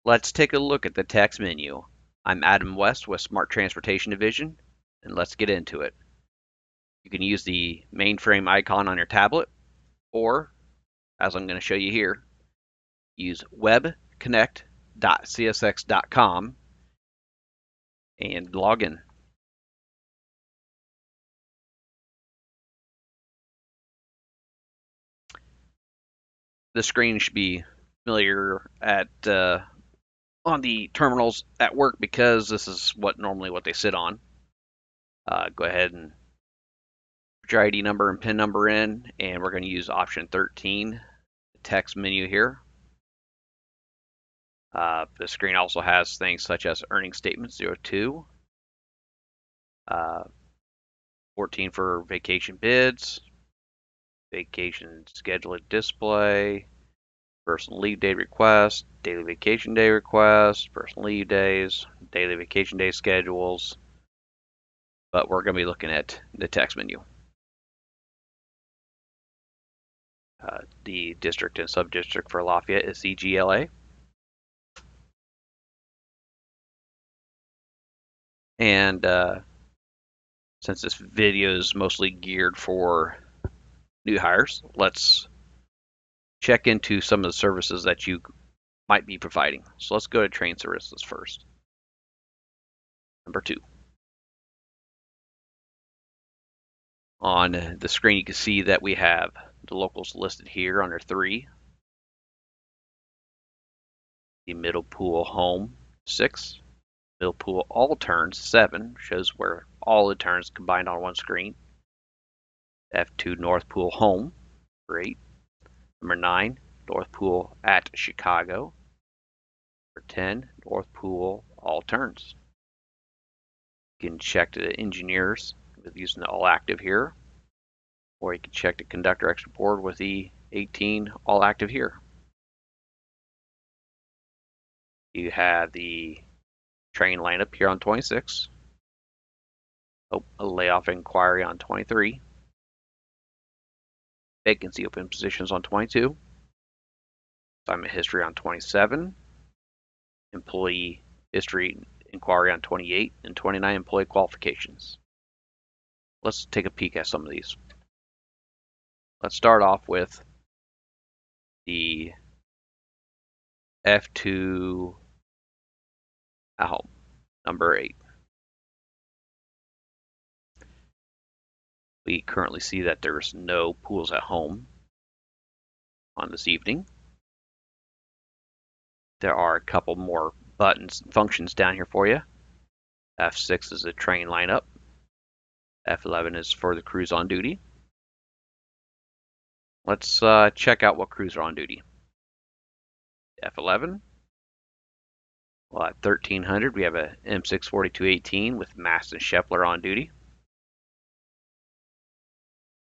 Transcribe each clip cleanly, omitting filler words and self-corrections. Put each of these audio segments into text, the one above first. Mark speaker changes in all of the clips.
Speaker 1: Let's take a look at the Tecs menu. I'm Adam West with Smart Transportation Division, and let's get into it. You can use the mainframe icon on your tablet, or, as I'm going to show you here, use webconnect.csx.com and log in. The screen should be familiar at on the terminals at work because this is normally what they sit on. Go ahead and put your ID number and PIN number in, and we're going to use option 13, the text menu here. The screen also has things such as earning statement 02, 14 for vacation bids, vacation schedule display, personal leave day request, daily vacation day request, personal leave days, daily vacation day schedules. But we're going to be looking at the text menu. The district and subdistrict for Lafayette is CGLA. And since this video is mostly geared for new hires, let's check into some of the services that you might be providing. So let's go to train services first. Number 2. On the screen, you can see that we have the locals listed here under 3. The middle pool home, 6. Middle pool all turns, 7. Shows where all the turns combined on one screen. F2 North Pool home, 8. Number 9, North Pool at Chicago. Number 10, North Pool all turns. You can check the engineers with using the all active here, or you can check the conductor extra board with the 18 all active here. You have the train lineup here on 26. Oh, a layoff inquiry on 23. Vacancy open positions on 22. Assignment history on 27. Employee history inquiry on 28, and 29 employee qualifications. Let's take a peek at some of these. Let's start off with the F2 at home, number 8. We currently see that there's no pools at home on this evening. There are a couple more buttons and functions down here for you. F6 is a train lineup. F11 is for the crews on duty. Let's check out what crews are on duty. F11. Well, at 1300, we have a M64218 with Mast and Scheffler on duty.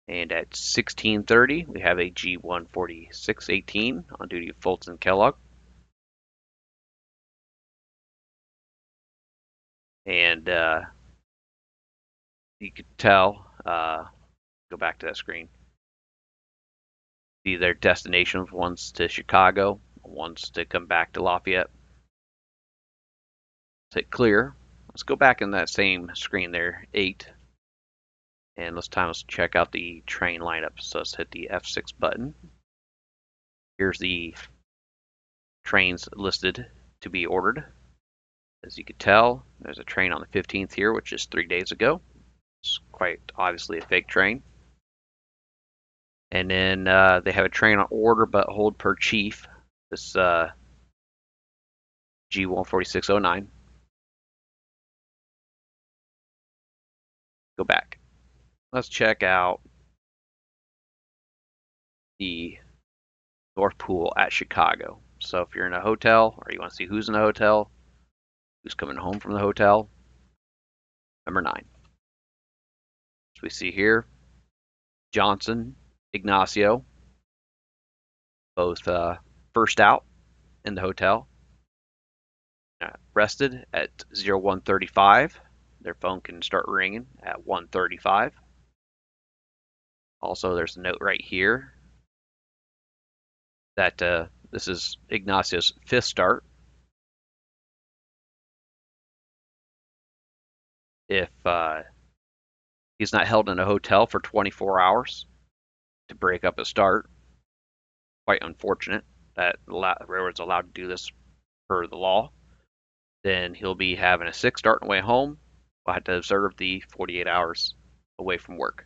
Speaker 1: And at 1630, we have a G14618 on duty at Fulton Kellogg. And you could tell, go back to that screen, see their destinations, one's to Chicago, one's to come back to Lafayette. Let's hit clear. Let's go back in that same screen there, 8. And let's check out the train lineup. So let's hit the F6 button. Here's the trains listed to be ordered. As you can tell, there's a train on the 15th here, which is 3 days ago. It's quite obviously a fake train. And then they have a train on order but hold per chief. This G14609. Go back. Let's check out the North Pool at Chicago. So if you're in a hotel or you want to see who's in the hotel, who's coming home from the hotel, number 9. As we see here, Johnson, Ignacio, both first out in the hotel. Rested at 0135. Their phone can start ringing at 1:35. Also, there's a note right here that this is Ignacio's 5th start. If he's not held in a hotel for 24 hours to break up a start, quite unfortunate that railroad's allowed to do this per the law, then he'll be having a sick start on the way home. We'll have to observe the 48 hours away from work.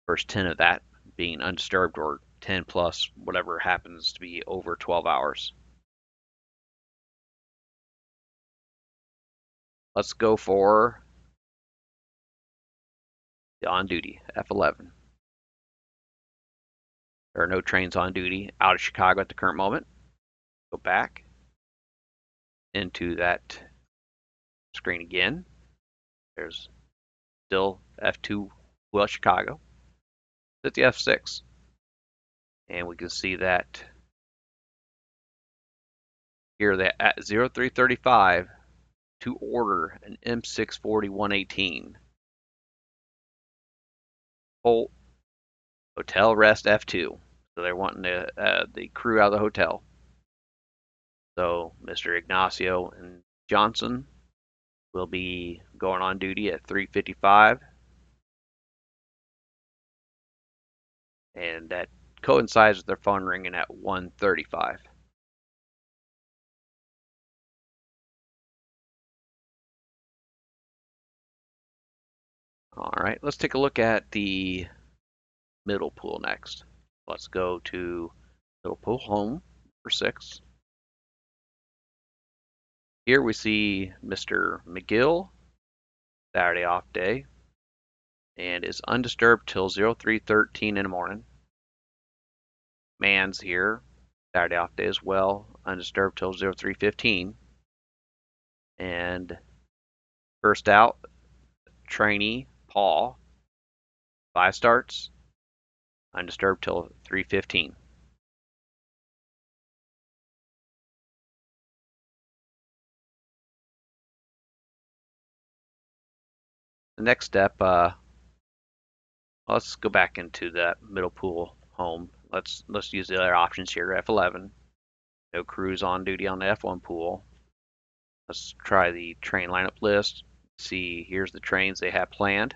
Speaker 1: First 10 of that being undisturbed, or 10 plus whatever happens to be over 12 hours. Let's go for the on duty, F11. There are no trains on duty out of Chicago at the current moment. Go back into that screen again. There's still F2 West Chicago. It's the F6. And we can see that here that at 0335 to order an M640 118 Holt Hotel Rest F2. So they're wanting the crew out of the hotel. So Mr. Ignacio and Johnson will be going on duty at 3:55, and that coincides with their phone ringing at 1:35. All right, let's take a look at the middle pool next. Let's go to middle pool home for 6. Here we see Mr. McGill, Saturday off day, and is undisturbed till 0313 in the morning. Mann's here, Saturday off day as well, undisturbed till 0315. And first out, trainee Paul, 5 starts, undisturbed till 3:15. The next step, let's go back into that middle pool home. Let's use the other options here. F11, no crews on duty on the F1 pool. Let's try the train lineup list. See, here's the trains they have planned.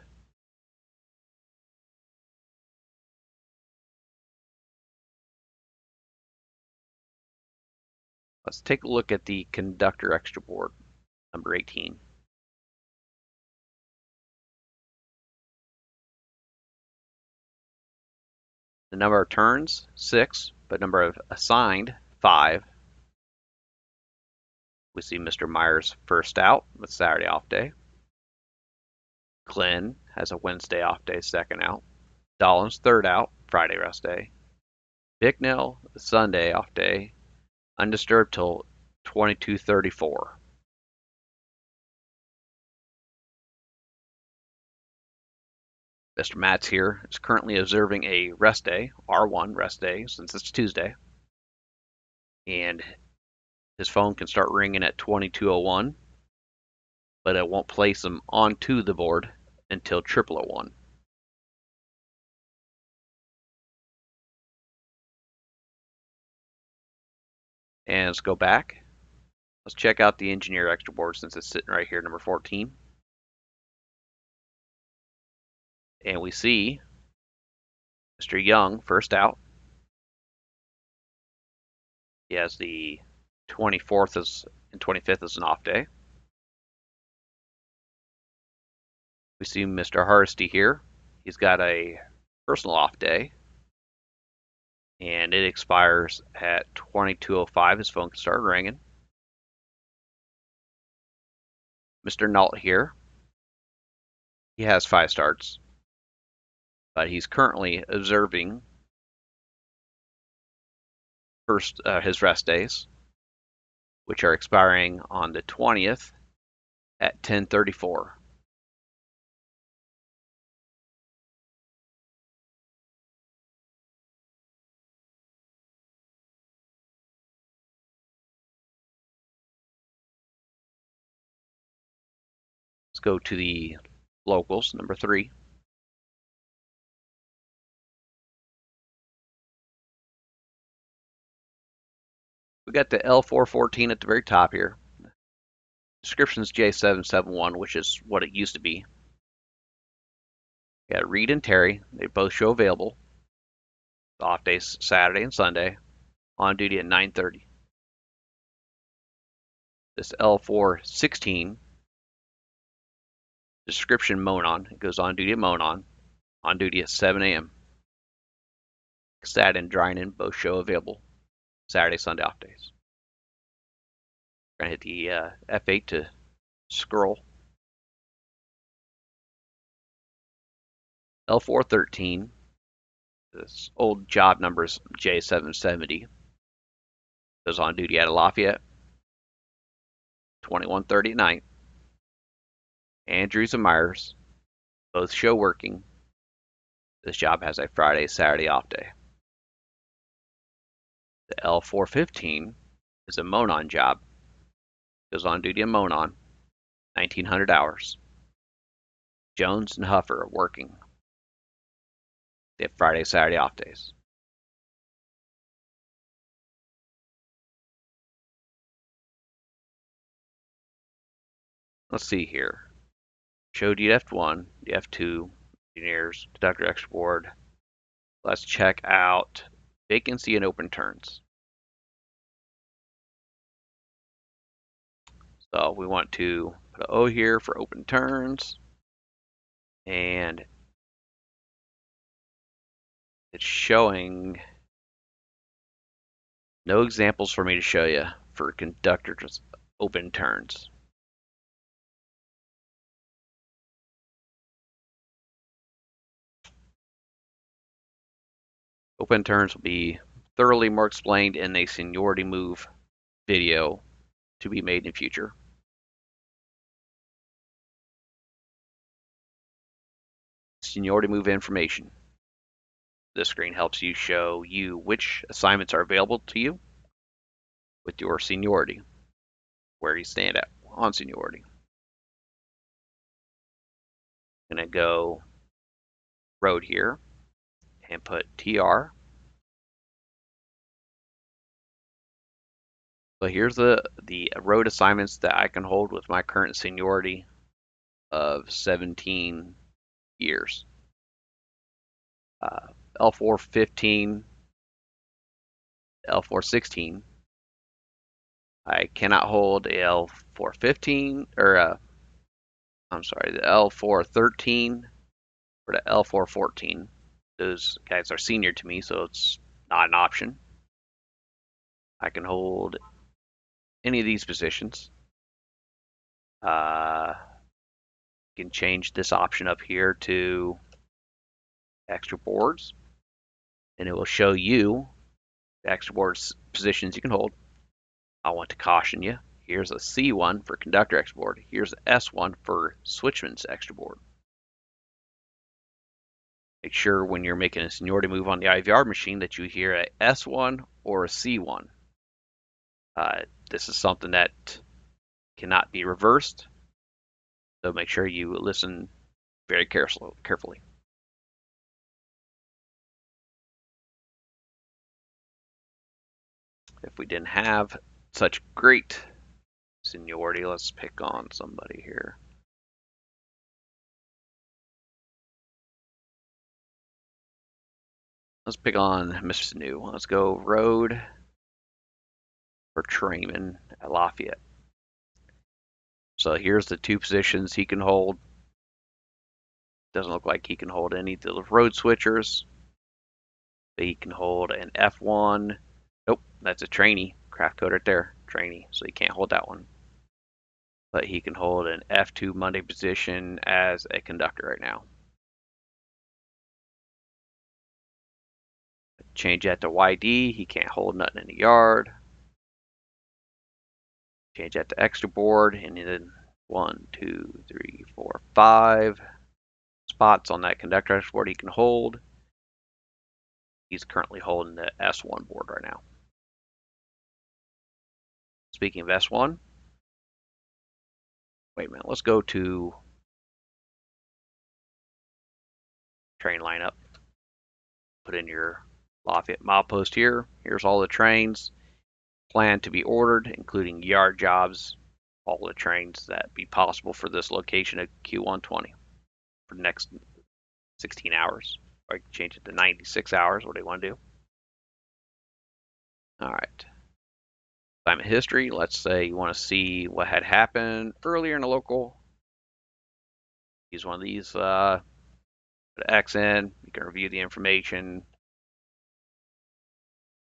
Speaker 1: Let's take a look at the conductor extra board, number 18. The number of turns, 6, but number of assigned, 5. We see Mr. Myers first out with Saturday off day. Glenn has a Wednesday off day, second out. Dollins third out, Friday rest day. Bicknell, Sunday off day, undisturbed till 22:34. Mr. Matz here is currently observing a rest day, R1 rest day, since it's Tuesday. And his phone can start ringing at 22:01, but it won't place him onto the board until 00:01. And let's go back. Let's check out the engineer extra board since it's sitting right here, number 14. And we see Mr. Young first out. He has the 24th and 25th as an off day. We see Mr. Hardesty here. He's got a personal off day, and it expires at 22:05. His phone can start ringing. Mr. Nault here, he has 5 starts, but he's currently observing his rest days, which are expiring on the 20th at 10:34. Let's go to the locals, number 3. We got the L414 at the very top here. Description's J771, which is what it used to be. We got Reed and Terry. They both show available. Off days Saturday and Sunday. On duty at 9:30. This L416, description Monon. It goes on duty at Monon. On duty at 7 a.m. Stat and Dryden both show available. Saturday, Sunday off days. We're going to hit the F8 to scroll. L413, this old job number is J770. Goes on duty at Lafayette, 21:30 at night. Andrews and Myers, both show working. This job has a Friday, Saturday off day. The L415 is a Monon job. Goes on duty at Monon, 1900 hours. Jones and Huffer are working. They have Friday, Saturday off days. Let's see here. Showed you F1, the F2, engineers, conductor extra board. Let's check out vacancy and open turns. So we want to put an O here for open turns. And it's showing no examples for me to show you for conductor just open turns. Open turns will be thoroughly more explained in a seniority move video to be made in future. Seniority move information. This screen helps you show you which assignments are available to you with your seniority, where you stand at on seniority. I'm going to go road here and put TR. So here's the road assignments that I can hold with my current seniority of 17 years. L415, L416. I cannot hold a L415 or I'm sorry, the L413 or the L414. Those guys are senior to me, so it's not an option. I can hold any of these positions. You can change this option up here to extra boards, and it will show you the extra boards positions you can hold. I want to caution you. Here's a C1 for conductor extra board. Here's an S1 for switchman's extra board. Make sure when you're making a seniority move on the IVR machine that you hear a S1 or a C1. This is something that cannot be reversed, so make sure you listen very carefully. If we didn't have such great seniority, let's pick on somebody here. Let's pick on Mr. New. Let's go road for trainman at Lafayette. So here's the two positions he can hold. Doesn't look like he can hold any of the road switchers. But he can hold an F1. Nope, that's a trainee. Craft code right there, trainee. So he can't hold that one. But he can hold an F2 Monday position as a conductor right now. Change that to YD. He can't hold nothing in the yard. Change that to extra board, and then 1, 2, 3, 4, 5 spots on that conductor extra board he can hold. He's currently holding the S1 board right now. Speaking of S1, wait a minute, let's go to train lineup. Put in your Lafayette milepost here. Here's all the trains planned to be ordered, including yard jobs all the trains that be possible for this location at Q120 for the next 16 hours. Or I can change it to 96 hours. What do you want to do? All right. Climate history. Let's say you want to see what had happened earlier in the local. Use one of these. Put X in. You can review the information.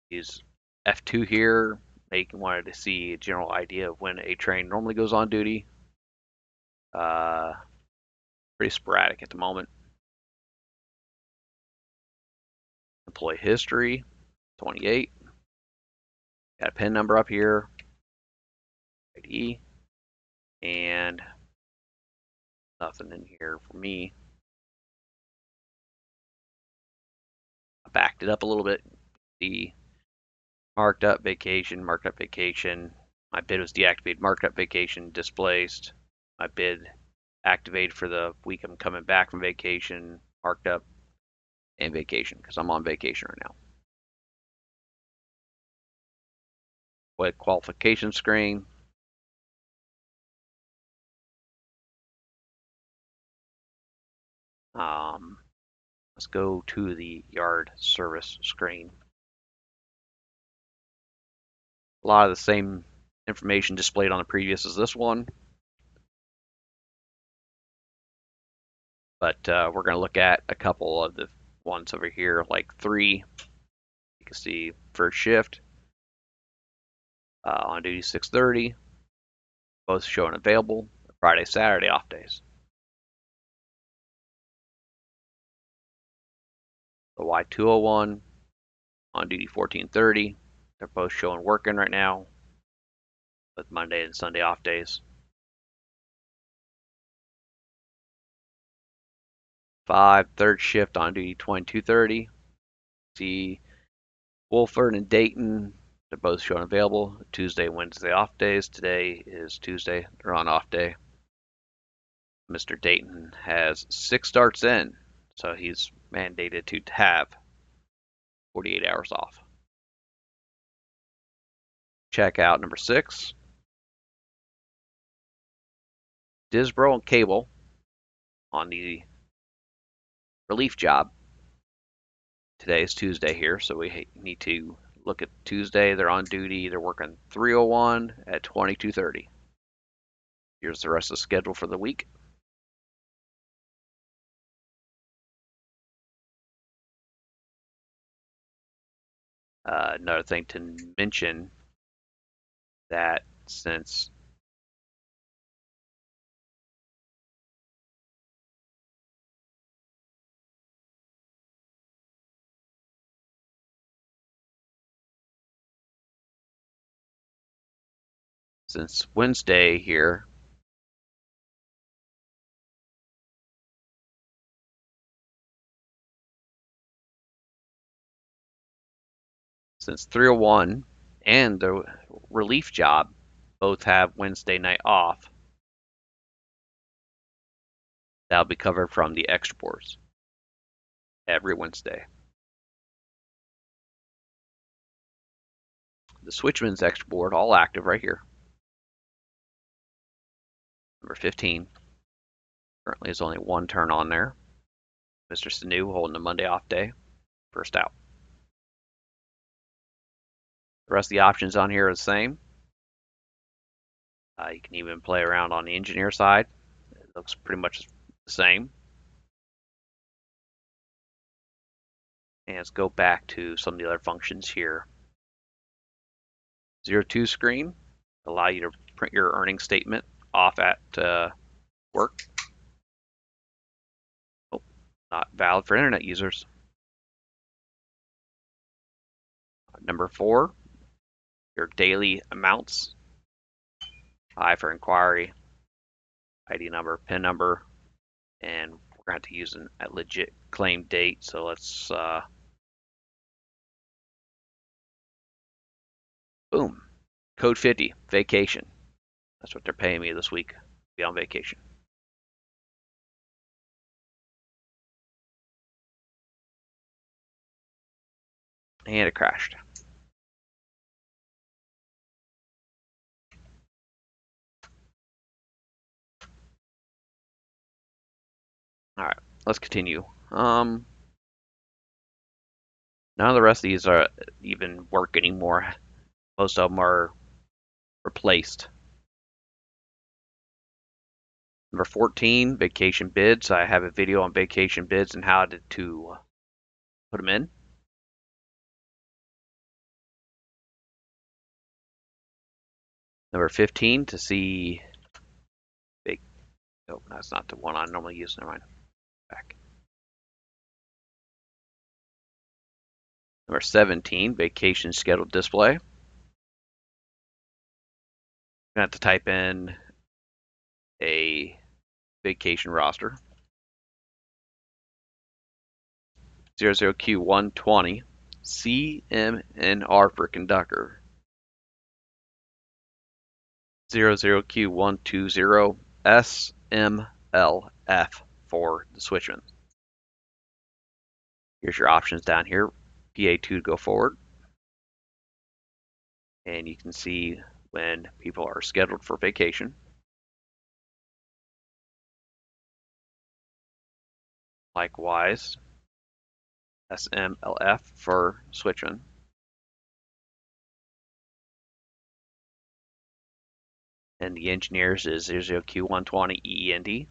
Speaker 1: Use F2 here. They wanted to see a general idea of when a train normally goes on duty. Pretty sporadic at the moment. Employee history, 28. Got a PIN number up here, ID, and nothing in here for me. I backed it up a little bit. The marked up vacation, marked up vacation. My bid was deactivated, marked up vacation, displaced. My bid activated for the week I'm coming back from vacation, marked up, and vacation because I'm on vacation right now. With qualification screen. Let's go to the yard service screen. A lot of the same information displayed on the previous as this one. But we're going to look at a couple of the ones over here, like 3. You can see first shift, on duty 6:30, both showing available. Friday, Saturday off days. The Y201 on duty 14:30. They're both showing working right now, with Monday and Sunday off days. 5, third shift on duty 22:30. See Wolford and Dayton, they're both showing available. Tuesday, Wednesday off days. Today is Tuesday. They're on off day. Mr. Dayton has 6 starts in, so he's mandated to have 48 hours off. Check out number 6. Disbro and Cable on the relief job. Today is Tuesday here, so we need to look at Tuesday. They're on duty. They're working 301 at 22:30. Here's the rest of the schedule for the week. Another thing to mention that since Wednesday here, since 301 and the relief job both have Wednesday night off, that'll be covered from the extra boards every Wednesday. The Switchman's extra board, all active right here. Number 15. Currently there's only 1 turn on there. Mr. Sanu holding the Monday off day. First out. The rest of the options on here are the same. You can even play around on the engineer side. It looks pretty much the same. And let's go back to some of the other functions here. 02 screen, allow you to print your earnings statement off at work. Oh, not valid for internet users. Number 4, your daily amounts. I for inquiry, ID number, PIN number, and we're going to have to use a legit claim date. So let's boom, code 50, vacation. That's what they're paying me this week, be on vacation. And it crashed. All right, let's continue. None of the rest of these are even work anymore. Most of them are replaced. Number 14, vacation bids. I have a video on vacation bids and how to put them in. Number 15, to see. Oh, that's not the one I normally use. Never mind. Back. Number 17, vacation schedule display. I'm gonna have to type in a vacation roster. 00Q120 CMNR for conductor. 00Q120 SMLF for the switchman. Here's your options down here. PA2 to go forward. And you can see when people are scheduled for vacation. Likewise, SMLF for switchman. And the engineers is 00Q120 EEND.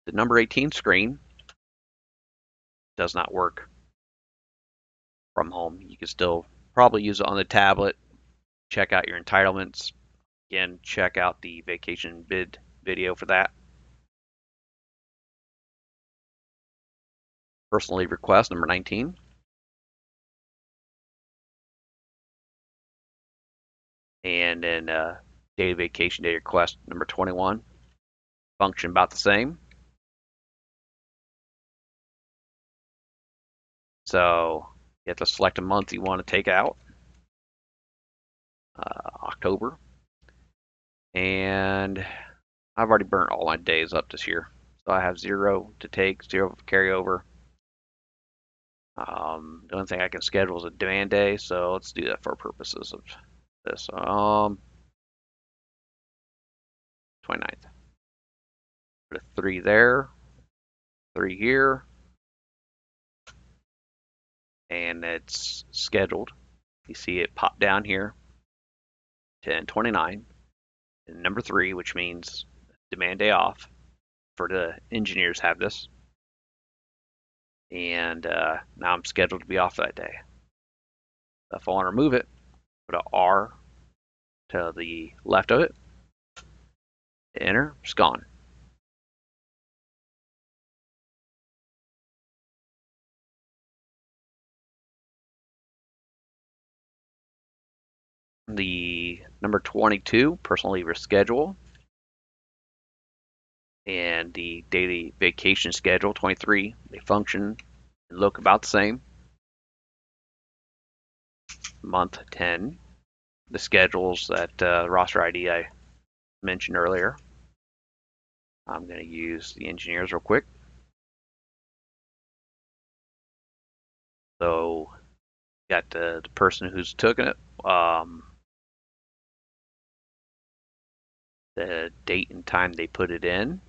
Speaker 1: The number 18 screen does not work from home. You can still probably use it on the tablet. Check out your entitlements. Again, check out the vacation bid video for that. Personal leave request, number 19. And then daily vacation day request, number 21. Function about the same. So you have to select a month you want to take out. October. And I've already burnt all my days up this year. So I have 0 to take, 0 carryover. The only thing I can schedule is a demand day, so let's do that for purposes of this. 29th. Put a 3 there, 3 here, and it's scheduled. You see it pop down here, 10/29, and number 3, which means demand day off. For the engineers have this, and now I'm scheduled to be off that day. If I want to remove it, put a R to the left of it, enter, it's gone. The number 22, personal leaver schedule, and the daily vacation schedule, 23, they function and look about the same. Month 10, the schedules that roster ID I mentioned earlier. I'm going to use the engineers real quick. So, got the person who's taken it, the date and time they put it in.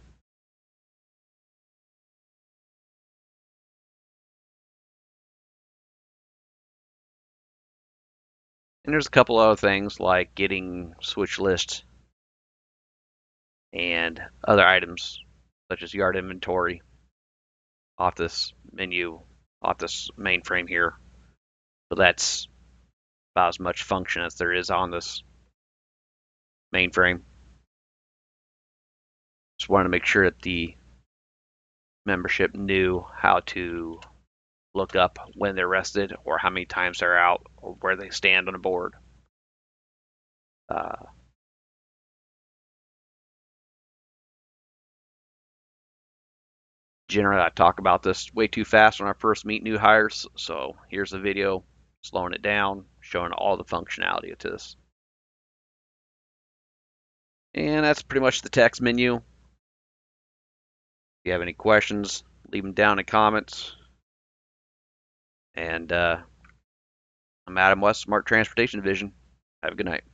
Speaker 1: And there's a couple other things like getting switch lists and other items such as yard inventory off this menu, off this mainframe here. So that's about as much function as there is on this mainframe. Just wanted to make sure that the membership knew how to look up when they're rested or how many times they're out or where they stand on the board. Generally, I talk about this way too fast when I first meet new hires, so here's a video slowing it down, showing all the functionality of this. And that's pretty much the text menu. If you have any questions, leave them down in the comments. And I'm Adam West, Smart Transportation Division. Have a good night.